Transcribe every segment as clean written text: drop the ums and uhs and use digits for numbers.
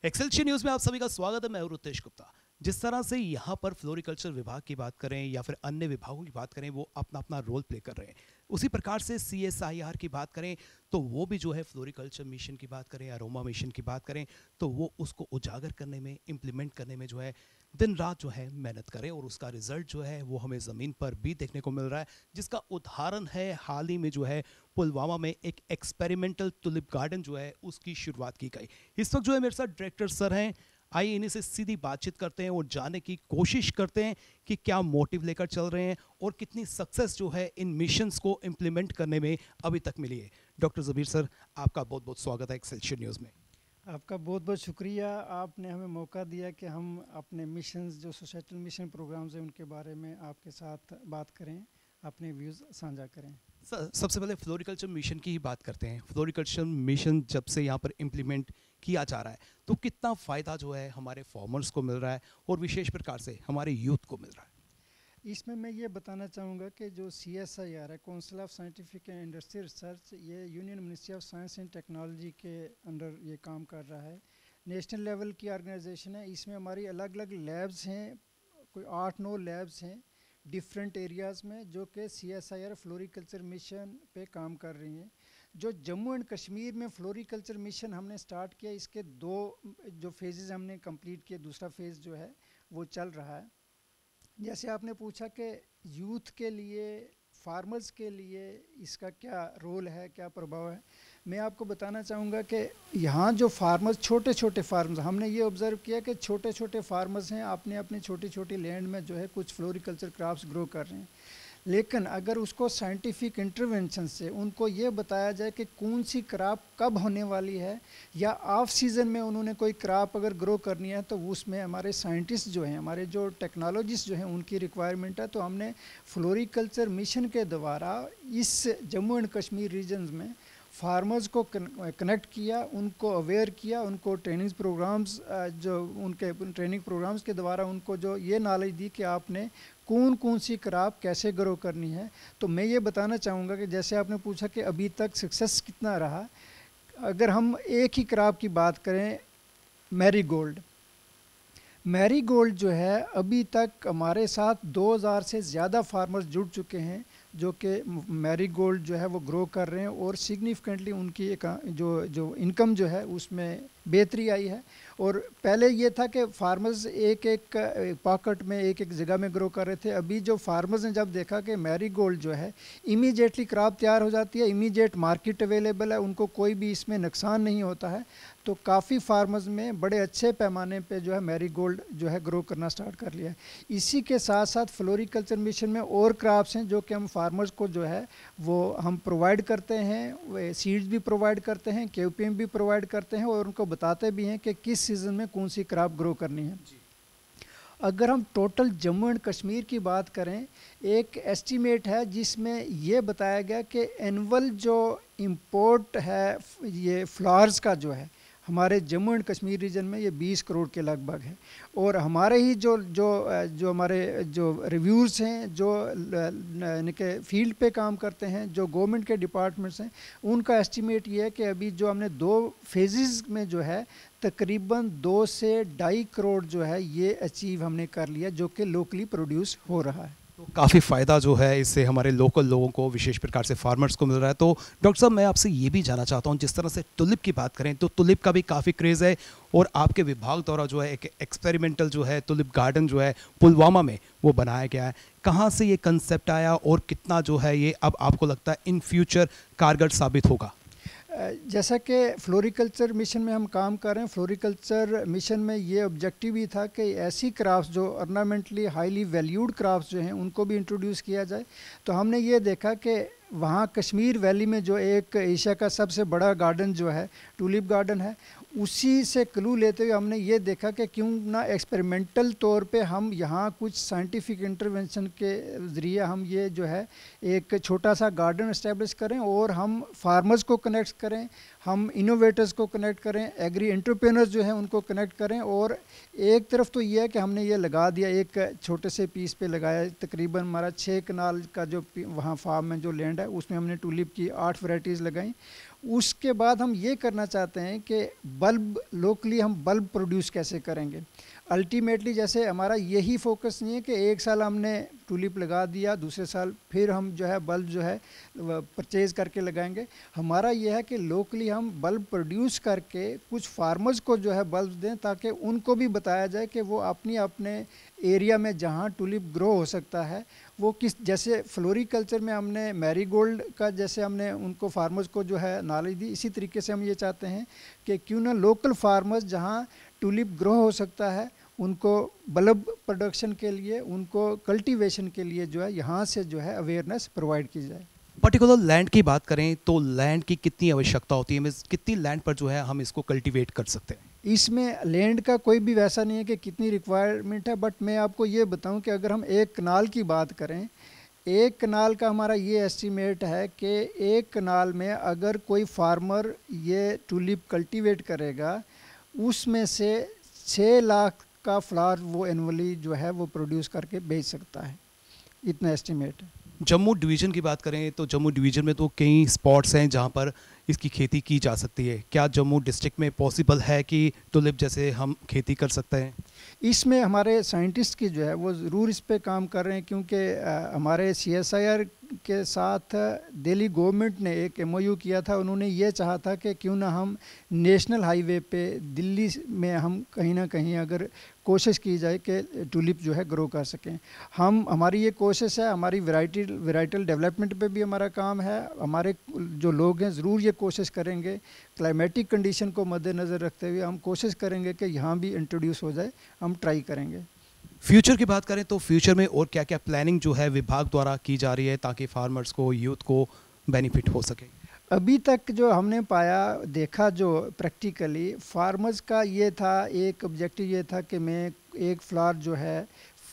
Excelsior news में आप सभी का स्वागत है। मैं हूं रुतेश गुप्ता। जिस तरह से यहाँ पर फ्लोरिकल्चर विभाग की बात करें या फिर अन्य विभागों की बात करें, वो अपना अपना रोल प्ले कर रहे हैं। उसी प्रकार से CSIR की बात करें तो वो भी जो है फ्लोरिकल्चर मिशन की बात करें, अरोमा मिशन की बात करें तो वो उसको उजागर करने में, इम्प्लीमेंट करने में जो है दिन रात जो है मेहनत करें, और उसका रिजल्ट जो है वो हमें ज़मीन पर भी देखने को मिल रहा है। जिसका उदाहरण है हाल ही में जो है पुलवामा में एक एक्सपेरिमेंटल टुलिप गार्डन जो है उसकी शुरुआत की गई। इस वक्त जो है मेरे साथ डायरेक्टर सर हैं। आइए इन्हीं से सीधी बातचीत करते हैं और जानने की कोशिश करते हैं कि क्या मोटिव लेकर चल रहे हैं और कितनी सक्सेस जो है इन मिशंस को इम्प्लीमेंट करने में अभी तक मिली है। डॉक्टर ज़बीर सर, आपका बहुत बहुत स्वागत है एक्सेलशियर न्यूज़ में। आपका बहुत बहुत शुक्रिया। आपने हमें मौका दिया कि हम अपने मिशंस जो सोसाइटल मिशन प्रोग्राम्स हैं उनके बारे में आपके साथ बात करें, अपने व्यूज़ साझा करें। सबसे पहले फ्लोरिकल्चर मिशन की ही बात करते हैं। फ्लोरिकल्चर मिशन जब से यहाँ पर इम्प्लीमेंट किया जा रहा है तो कितना फ़ायदा जो है हमारे फार्मर्स को मिल रहा है और विशेष प्रकार से हमारे यूथ को मिल रहा है। इसमें मैं ये बताना चाहूँगा कि जो CSIR है, council of scientific and industrial research, ये union ministry of science and technology के अंडर ये काम कर रहा है। नेशनल लेवल की ऑर्गेनाइजेशन है। इसमें हमारी अलग अलग लैब्स हैं, कोई 8-9 लैब्स हैं डिफरेंट एरियाज़ में, जो कि CSIR फ्लोरिकल्चर मिशन पे काम कर रही हैं। जो जम्मू एंड कश्मीर में फ्लोरिकल्चर मिशन हमने स्टार्ट किया, इसके 2 जो फेजेज़ हमने कंप्लीट किए, दूसरा फेज़ जो है वो चल रहा है। जैसे आपने पूछा कि यूथ के लिए, फार्मर्स के लिए इसका क्या रोल है, क्या प्रभाव है, मैं आपको बताना चाहूँगा कि यहाँ जो फार्मर्स, छोटे छोटे फार्मर्स, हमने ये ऑब्ज़र्व किया कि छोटे छोटे फार्मर्स हैं, अपने अपने छोटी छोटी लैंड में जो है कुछ फ्लोरिकल्चर क्रॉप्स ग्रो कर रहे हैं। लेकिन अगर उसको साइंटिफिक इंटरवेंशन से उनको ये बताया जाए कि कौन सी क्रॉप कब होने वाली है, या ऑफ सीज़न में उन्होंने कोई क्रॉप अगर ग्रो करनी है, तो उसमें हमारे साइंटिस्ट जो हैं, हमारे जो टेक्नोलॉजिस्ट जो हैं, उनकी रिक्वायरमेंट है। तो हमने फ्लोरिकल्चर मिशन के द्वारा इस जम्मू एंड कश्मीर रीजन्स में फार्मर्स को कनेक्ट किया, उनको अवेयर किया, उनको ट्रेनिंग प्रोग्राम्स, जो उनके ट्रेनिंग प्रोग्राम्स के द्वारा उनको जो ये नॉलेज दी कि आपने कौन कौन सी क्रॉप कैसे ग्रो करनी है। तो मैं ये बताना चाहूँगा कि जैसे आपने पूछा कि अभी तक सक्सेस कितना रहा, अगर हम एक ही क्रॉप की बात करें, मैरीगोल्ड, मैरीगोल्ड जो है अभी तक हमारे साथ 2000 से ज़्यादा फार्मर्स जुड़ चुके हैं, जो कि मैरीगोल्ड जो है वो ग्रो कर रहे हैं, और सिग्निफिकेंटली उनकी एक जो जो इनकम जो है उसमें बेहतरी आई है। और पहले ये था कि फार्मर्स एक एक पॉकेट में, एक एक जगह में ग्रो कर रहे थे। अभी जो फार्मर्स ने जब देखा कि मैरीगोल्ड जो है इमीडिएटली क्रॉप तैयार हो जाती है, इमीडिएट मार्केट अवेलेबल है, उनको कोई भी इसमें नुकसान नहीं होता है, तो काफ़ी फार्मर्स में बड़े अच्छे पैमाने पे जो है मैरीगोल्ड जो है ग्रो करना स्टार्ट कर लिया है। इसी के साथ साथ फ्लोरिकल्चर मिशन में और क्रॉप्स हैं जो कि हम फार्मर्स को जो है वो हम प्रोवाइड करते हैं, वे सीड्स भी प्रोवाइड करते हैं, KPM भी प्रोवाइड करते हैं, और उनको बताते भी हैं कि किस सीज़न में कौन सी क्रॉप ग्रो करनी है। अगर हम टोटल जम्मू एंड कश्मीर की बात करें, एक एस्टीमेट है जिसमें ये बताया गया कि एनुअल जो इंपोर्ट है ये फ्लावर्स का जो है हमारे जम्मू एंड कश्मीर रीजन में, ये 20 करोड़ के लगभग है। और हमारे ही जो जो जो हमारे जो रिव्यूज़ हैं, जो यानी कि फील्ड पे काम करते हैं, जो गवर्नमेंट के डिपार्टमेंट्स हैं, उनका एस्टीमेट ये है कि अभी जो हमने 2 फेजेस में जो है तकरीबन 2 से 2.5 करोड़ जो है ये अचीव हमने कर लिया, जो कि लोकली प्रोड्यूस हो रहा है। तो काफ़ी फ़ायदा जो है इससे हमारे लोकल लोगों को, विशेष प्रकार से फार्मर्स को मिल रहा है। तो डॉक्टर साहब, मैं आपसे ये भी जानना चाहता हूँ, जिस तरह से टुलिप की बात करें तो टुलिप का भी काफ़ी क्रेज़ है, और आपके विभाग द्वारा जो है एक एक्सपेरिमेंटल जो है टुलिप गार्डन जो है पुलवामा में वो बनाया गया है। कहाँ से ये कंसेप्ट आया और कितना जो है ये अब आपको लगता है इन फ्यूचर कारगर साबित होगा? जैसा कि फ्लोरिकल्चर मिशन में हम काम कर रहे हैं, फ्लोरिकल्चर मिशन में ये ऑब्जेक्टिव भी था कि ऐसी क्राफ्ट्स जो ऑर्नामेंटली हाईली वैल्यूड क्राफ्ट्स जो हैं उनको भी इंट्रोड्यूस किया जाए। तो हमने ये देखा कि वहाँ कश्मीर वैली में जो एक एशिया का सबसे बड़ा गार्डन जो है टूलिप गार्डन है, उसी से क्लू लेते हुए हमने ये देखा कि क्यों ना एक्सपेरिमेंटल तौर पे हम यहाँ कुछ साइंटिफिक इंटरवेंशन के ज़रिए हम ये जो है एक छोटा सा गार्डन इस्टेब्लिश करें, और हम फार्मर्स को कनेक्ट करें, हम इनोवेटर्स को कनेक्ट करें, एग्री एंटरप्रेन्योर्स जो हैं उनको कनेक्ट करें। और एक तरफ तो ये है कि हमने ये लगा दिया, एक छोटे से पीस पे लगाया, तकरीबन हमारा 6 कनाल का जो वहाँ फार्म में जो लैंड है उसमें हमने टूलिप की 8 वैरायटीज़ लगाई। उसके बाद हम ये करना चाहते हैं कि बल्ब लोकली हम बल्ब प्रोड्यूस कैसे करेंगे। अल्टीमेटली जैसे हमारा यही फोकस नहीं है कि एक साल हमने टूलिप लगा दिया, दूसरे साल फिर हम जो है बल्ब जो है परचेज़ करके लगाएंगे। हमारा यह है कि लोकली हम बल्ब प्रोड्यूस करके कुछ फार्मर्स को जो है बल्ब दें, ताकि उनको भी बताया जाए कि वो अपने एरिया में जहाँ टूलिप ग्रो हो सकता है वो किस, जैसे फ्लोरिकल्चर में हमने मैरीगोल्ड का जैसे हमने उनको फार्मर्स को जो है नॉलेज दी, इसी तरीके से हम ये चाहते हैं कि क्यों ना लोकल फार्मर्स जहाँ टूलिप ग्रो हो सकता है उनको बल्ब प्रोडक्शन के लिए, उनको कल्टीवेशन के लिए जो है यहाँ से जो है अवेयरनेस प्रोवाइड की जाए। पर्टिकुलर लैंड की बात करें तो लैंड की कितनी आवश्यकता होती है, मींस कितनी लैंड पर जो है हम इसको कल्टीवेट कर सकते हैं? इसमें लैंड का कोई भी वैसा नहीं है कि कितनी रिक्वायरमेंट है, बट मैं आपको ये बताऊं कि अगर हम एक कनाल की बात करें, एक कनाल का हमारा ये एस्टीमेट है कि एक कनाल में अगर कोई फार्मर ये टूलिप कल्टीवेट करेगा उसमें से 6 लाख का फ्लावर वो एनुअली जो है वो प्रोड्यूस करके बेच सकता है, इतना एस्टीमेट है। जम्मू डिवीज़न की बात करें तो जम्मू डिवीज़न में तो कई स्पॉट्स हैं जहां पर इसकी खेती की जा सकती है। क्या जम्मू डिस्ट्रिक्ट में पॉसिबल है कि टुलिप जैसे हम खेती कर सकते हैं? इसमें हमारे साइंटिस्ट की जो है वो ज़रूर इस पे काम कर रहे हैं, क्योंकि हमारे CSIR के साथ दिल्ली गवर्नमेंट ने एक MOU किया था। उन्होंने ये चाहा था कि क्यों ना हम नेशनल हाईवे पे दिल्ली में हम कहीं ना कहीं अगर कोशिश की जाए कि टूलिप जो है ग्रो कर सकें। हमारी ये कोशिश है, हमारी वेराइटल डेवलपमेंट पे भी हमारा काम है। हमारे जो लोग हैं ज़रूर ये कोशिश करेंगे, क्लाइमेटिक कंडीशन को मद्देनज़र रखते हुए हम कोशिश करेंगे कि यहाँ भी इंट्रोड्यूस हो जाए, हम ट्राई करेंगे। फ्यूचर की बात करें तो फ्यूचर में और क्या क्या प्लानिंग जो है विभाग द्वारा की जा रही है ताकि फार्मर्स को, यूथ को बेनिफिट हो सके? अभी तक जो हमने पाया देखा जो प्रैक्टिकली फार्मर्स का ये था, एक ऑब्जेक्टिव ये था कि मैं एक फ्लावर जो है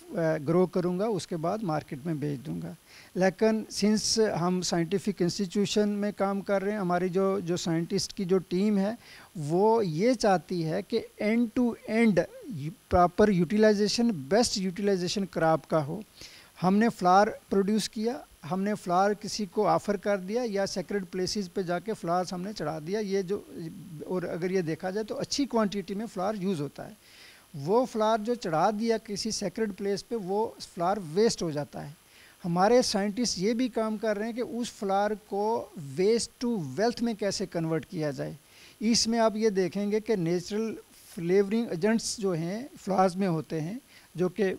ग्रो करूँगा, उसके बाद मार्केट में बेच दूँगा। लेकिन सिंस हम साइंटिफिक इंस्टीट्यूशन में काम कर रहे हैं, हमारी जो साइंटिस्ट की जो टीम है वो ये चाहती है कि end to end proper utilisation, best utilisation crop का हो। हमने फ्लावर प्रोड्यूस किया, हमने फ्लावर किसी को ऑफ़र कर दिया या सेक्रेड प्लेसेस पे जाके फ्लावर्स हमने चढ़ा दिया, ये जो, और अगर ये देखा जाए तो अच्छी क्वांटिटी में फ्लावर यूज़ होता है। वो फ्लावर जो चढ़ा दिया किसी सेक्रेड प्लेस पे, वो फ्लावर वेस्ट हो जाता है। हमारे साइंटिस्ट ये भी काम कर रहे हैं कि उस फ्लावर को वेस्ट टू वेल्थ में कैसे कन्वर्ट किया जाए। इसमें आप ये देखेंगे कि नेचुरल फ्लेवरिंग एजेंट्स जो हैं फ्लावर्स में होते हैं, जो कि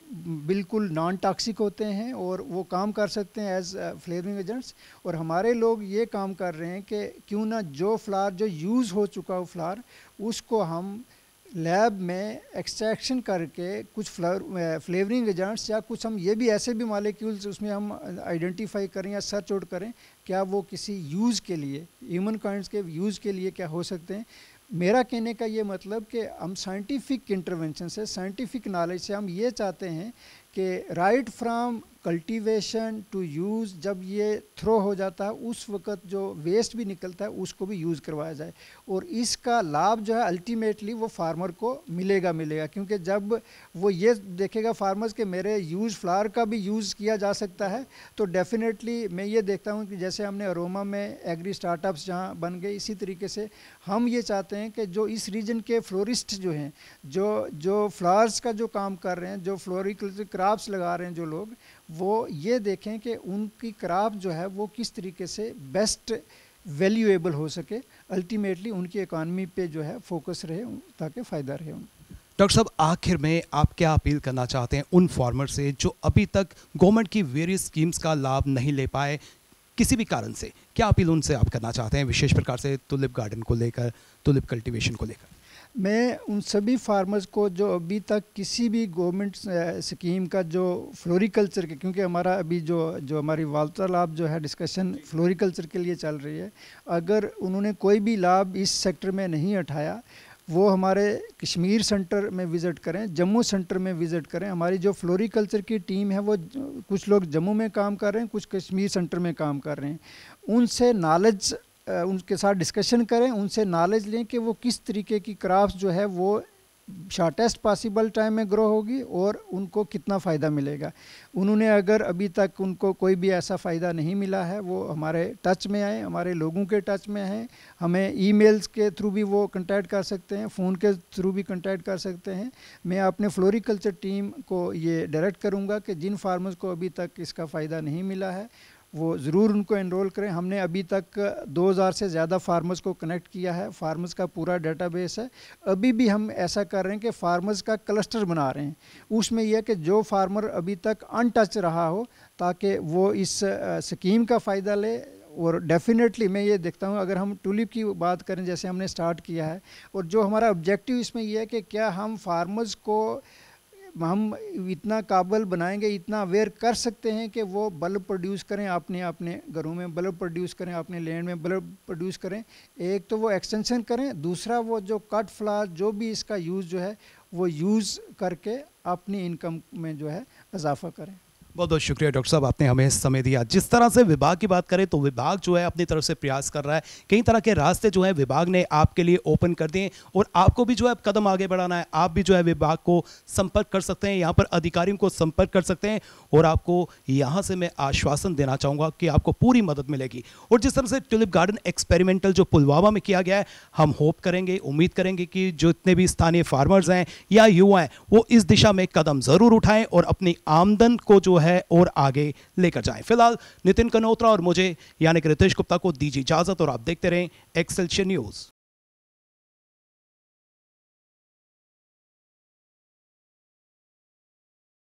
बिल्कुल नॉन टॉक्सिक होते हैं और वो काम कर सकते हैं एज फ्लेवरिंग एजेंट्स। और हमारे लोग ये काम कर रहे हैं कि क्यों ना जो फ्लावर जो यूज़ हो चुका हो फ्लावर, उसको हम लैब में एक्सट्रैक्शन करके कुछ फ्लेवरिंग एजेंट्स या कुछ हम ये भी ऐसे भी मॉलिक्यूल्स उसमें हम आइडेंटिफाई करें या सर्च आउट करें क्या वो किसी यूज़ के लिए, ह्यूमन काइंड्स के यूज़ के लिए क्या हो सकते हैं। मेरा कहने का ये मतलब कि हम साइंटिफिक इंटरवेंशन से, साइंटिफिक नॉलेज से हम ये चाहते हैं कि right from cultivation to use, जब ये थ्रो हो जाता है उस वक़्त जो वेस्ट भी निकलता है उसको भी यूज़ करवाया जाए। और इसका लाभ जो है अल्टीमेटली वो फार्मर को मिलेगा, क्योंकि जब वो ये देखेगा फार्मर्स के मेरे यूज़ फ्लावर का भी यूज़ किया जा सकता है, तो डेफिनेटली मैं ये देखता हूँ कि जैसे हमने अरोमा में एग्री स्टार्टअप्स जहाँ बन गए, इसी तरीके से हम ये चाहते हैं कि जो इस रीजन के फ्लोरिस्ट जो हैं, जो फ्लावर्स का जो काम कर रहे हैं, जो फ्लोरिकल्चर क्रॉप्स लगा रहे हैं जो लोग, वो ये देखें कि उनकी क्रॉप जो है वो किस तरीके से बेस्ट वैल्यूएबल हो सके, अल्टीमेटली उनकी इकॉनमी पे जो है फोकस रहे ताकि फ़ायदा रहे उनको। डॉक्टर साहब, आखिर में आप क्या अपील करना चाहते हैं उन फार्मर से जो अभी तक गवर्नमेंट की वेरियस स्कीम्स का लाभ नहीं ले पाए किसी भी कारण से? क्या अपील उनसे आप करना चाहते हैं विशेष प्रकार से टुलिप गार्डन को लेकर, टुलिप कल्टीवेशन को लेकर? मैं उन सभी फार्मर्स को जो अभी तक किसी भी गवर्नमेंट स्कीम का जो फ्लोरिकल्चर के, क्योंकि हमारा अभी जो हमारी वार्तालाप जो है डिस्कशन फ्लोरिकल्चर के लिए चल रही है, अगर उन्होंने कोई भी लाभ इस सेक्टर में नहीं उठाया, वो हमारे कश्मीर सेंटर में विज़िट करें, जम्मू सेंटर में विज़िट करें। हमारी जो फ्लोरिकल्चर की टीम है वो कुछ लोग जम्मू में काम कर रहे हैं, कुछ कश्मीर सेंटर में काम कर रहे हैं। उनसे नॉलेज, उनके साथ डिस्कशन करें, उनसे नॉलेज लें कि वो किस तरीके की क्रॉप्स जो है वो शॉर्टेस्ट पॉसिबल टाइम में ग्रो होगी और उनको कितना फ़ायदा मिलेगा। उन्होंने अगर अभी तक उनको कोई भी ऐसा फ़ायदा नहीं मिला है, वो हमारे टच में आए, हमारे लोगों के टच में हैं, हमें ईमेल्स के थ्रू भी वो कांटेक्ट कर सकते हैं, फ़ोन के थ्रू भी कांटेक्ट कर सकते हैं। मैं अपने फ्लोरिकल्चर टीम को ये डायरेक्ट करूँगा कि जिन फार्मर्स को अभी तक इसका फ़ायदा नहीं मिला है वो ज़रूर उनको एनरोल करें। हमने अभी तक 2000 से ज़्यादा फार्मर्स को कनेक्ट किया है, फार्मर्स का पूरा डेटाबेस है। अभी भी हम ऐसा कर रहे हैं कि फार्मर्स का क्लस्टर बना रहे हैं, उसमें यह कि जो फार्मर अभी तक अनटच रहा हो ताकि वो इस स्कीम का फ़ायदा ले। और डेफिनेटली मैं ये देखता हूँ, अगर हम टूलिप की बात करें जैसे हमने स्टार्ट किया है, और जो हमारा ऑब्जेक्टिव इसमें यह है कि क्या हम फार्मर्स को हम इतना काबिल बनाएंगे, इतना अवेयर कर सकते हैं कि वो बल्ब प्रोड्यूस करें, अपने अपने घरों में बल्ब प्रोड्यूस करें, अपने लैंड में बल्ब प्रोड्यूस करें। एक तो वो एक्सटेंशन करें, दूसरा वो जो कट फ्लावर जो भी इसका यूज़ जो है वो यूज़ करके अपनी इनकम में जो है इजाफा करें। बहुत बहुत शुक्रिया डॉक्टर साहब, आपने हमें समय दिया। जिस तरह से विभाग की बात करें तो विभाग जो है अपनी तरफ से प्रयास कर रहा है, कई तरह के रास्ते जो है विभाग ने आपके लिए ओपन कर दिए और आपको भी जो है कदम आगे बढ़ाना है। आप भी जो है विभाग को संपर्क कर सकते हैं, यहाँ पर अधिकारियों को संपर्क कर सकते हैं और आपको यहाँ से मैं आश्वासन देना चाहूँगा कि आपको पूरी मदद मिलेगी। और जिस तरह से ट्यूलिप गार्डन एक्सपेरिमेंटल जो पुलवामा में किया गया है, हम होप करेंगे, उम्मीद करेंगे कि जो इतने भी स्थानीय फार्मर्स हैं या युवा हैं वो इस दिशा में कदम ज़रूर उठाएं और अपनी आमदन को जो है और आगे लेकर जाएं। फिलहाल नितिन कनोत्रा और मुझे यानी कि रितेश गुप्ता को दीजिए इजाजत और आप देखते रहें एक्सेलशियर न्यूज़।